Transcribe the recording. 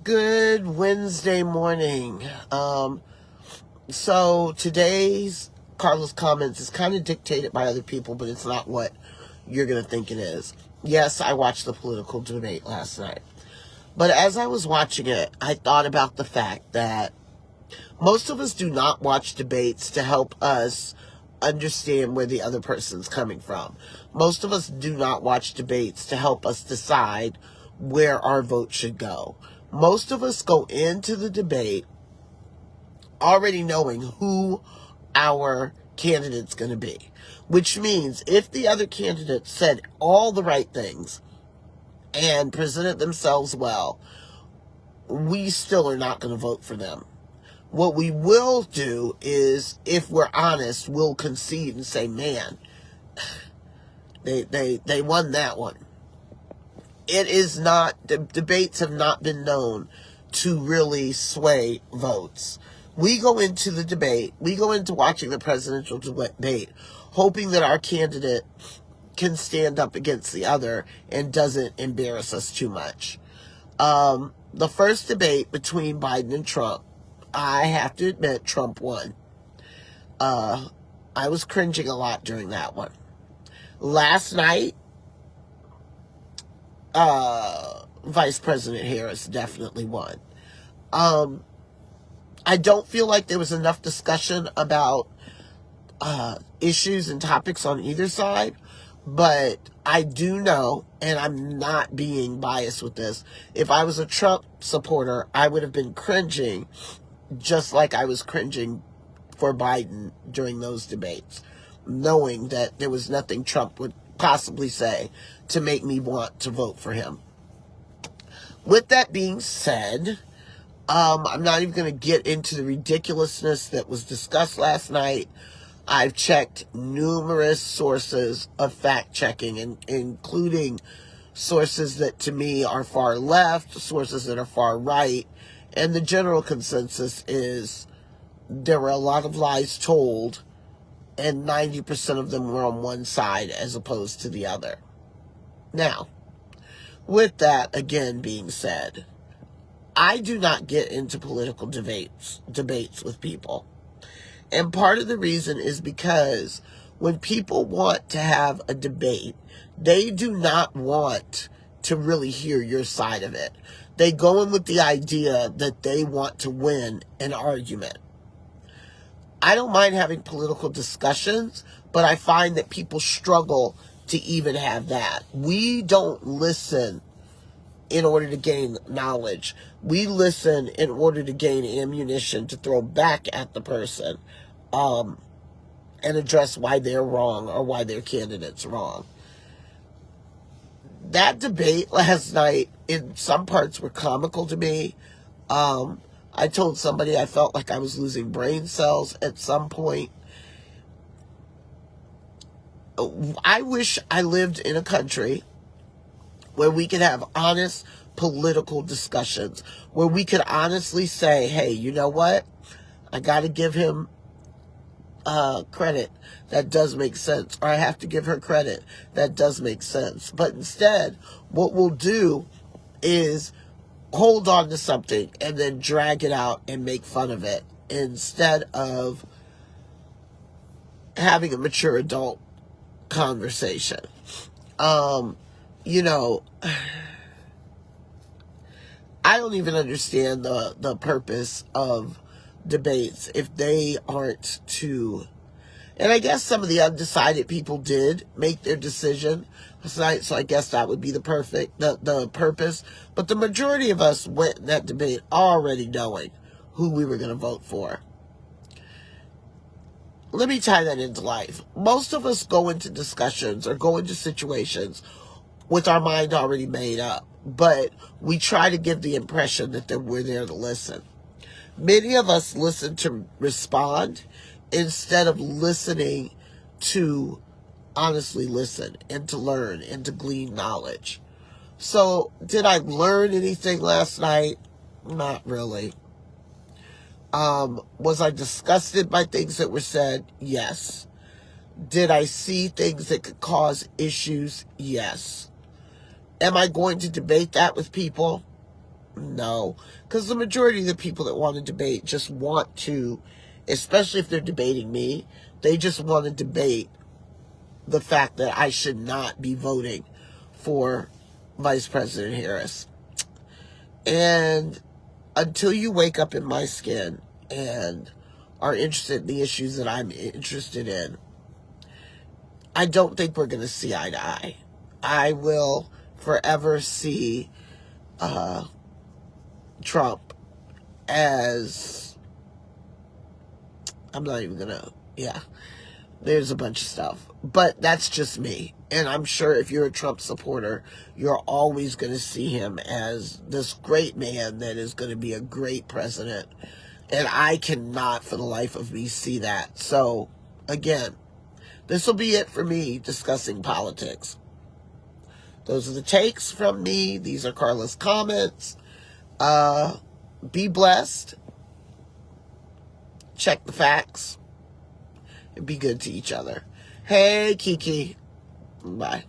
Good Wednesday morning. So today's Carlos comments is kind of dictated by other people, but it's not what you're going to think it is. Yes, I watched the political debate last night. But as I was watching it, I thought about the fact that most of us do not watch debates to help us understand where the other person's coming from. Most of us do not watch debates to help us decide where our vote should go. Most of us go into the debate already knowing who our candidate's going to be, which means if the other candidate said all the right things and presented themselves well, we still are not going to vote for them. What we will do is, if we're honest, we'll concede and say, man, they won that one. It is not, the debates have not been known to really sway votes. We go into the debate, we go into watching the presidential debate, hoping that our candidate can stand up against the other and doesn't embarrass us too much. The first debate between Biden and Trump, I have to admit, Trump won. I was cringing a lot during that one. Last night, Vice President Harris definitely won. I don't feel like there was enough discussion about issues and topics on either side, but I do know, and I'm not being biased with this, if I was a Trump supporter, I would have been cringing just like I was cringing for Biden during those debates, knowing that there was nothing Trump would possibly say to make me want to vote for him. With that being said, I'm not even going to get into the ridiculousness that was discussed last night. I've checked numerous sources of fact-checking, including sources that to me are far left, sources that are far right, and the general consensus is there were a lot of lies told, and 90% of them were on one side as opposed to the other. Now, with that again being said, I do not get into political debates with people. And part of the reason is because when people want to have a debate, they do not want to really hear your side of it. They go in with the idea that they want to win an argument. I don't mind having political discussions, but I find that people struggle to even have that. We don't listen in order to gain knowledge. We listen in order to gain ammunition to throw back at the person and address why they're wrong or why their candidate's wrong. That debate last night, in some parts, were comical to me. I told somebody I felt like I was losing brain cells at some point. I wish I lived in a country where we could have honest political discussions, where we could honestly say, hey, you know what? I got to give him credit. That does make sense. Or I have to give her credit. That does make sense. But instead, what we'll do is hold on to something and then drag it out and make fun of it instead of having a mature adult conversation. You know, I don't even understand the purpose of debates if they aren't to, and I guess some of the undecided people did make their decision tonight, so I guess that would be the purpose. But the majority of us went in that debate already knowing who we were going to vote for. Let me tie that into life. Most of us go into discussions or go into situations with our mind already made up, but we try to give the impression that we're there to listen. Many of us listen to respond instead of listening to honestly listen and to learn and to glean knowledge. So, did I learn anything last night? Not really. Was I disgusted by things that were said? Yes. Did I see things that could cause issues? Yes. Am I going to debate that with people? No, because the majority of the people that want to debate just want to, especially if they're debating me, they just want to debate the fact that I should not be voting for Vice President Harris. And until you wake up in my skin and are interested in the issues that I'm interested in, I don't think we're going to see eye to eye. I will forever see Trump as, I'm not even going to, yeah, there's a bunch of stuff. But that's just me. And I'm sure if you're a Trump supporter, you're always going to see him as this great man that is going to be a great president. And I cannot for the life of me see that. So, again, this will be it for me discussing politics. Those are the takes from me. These are Carla's comments. Be blessed. Check the facts. And be good to each other. Hey, Kiki. Bye.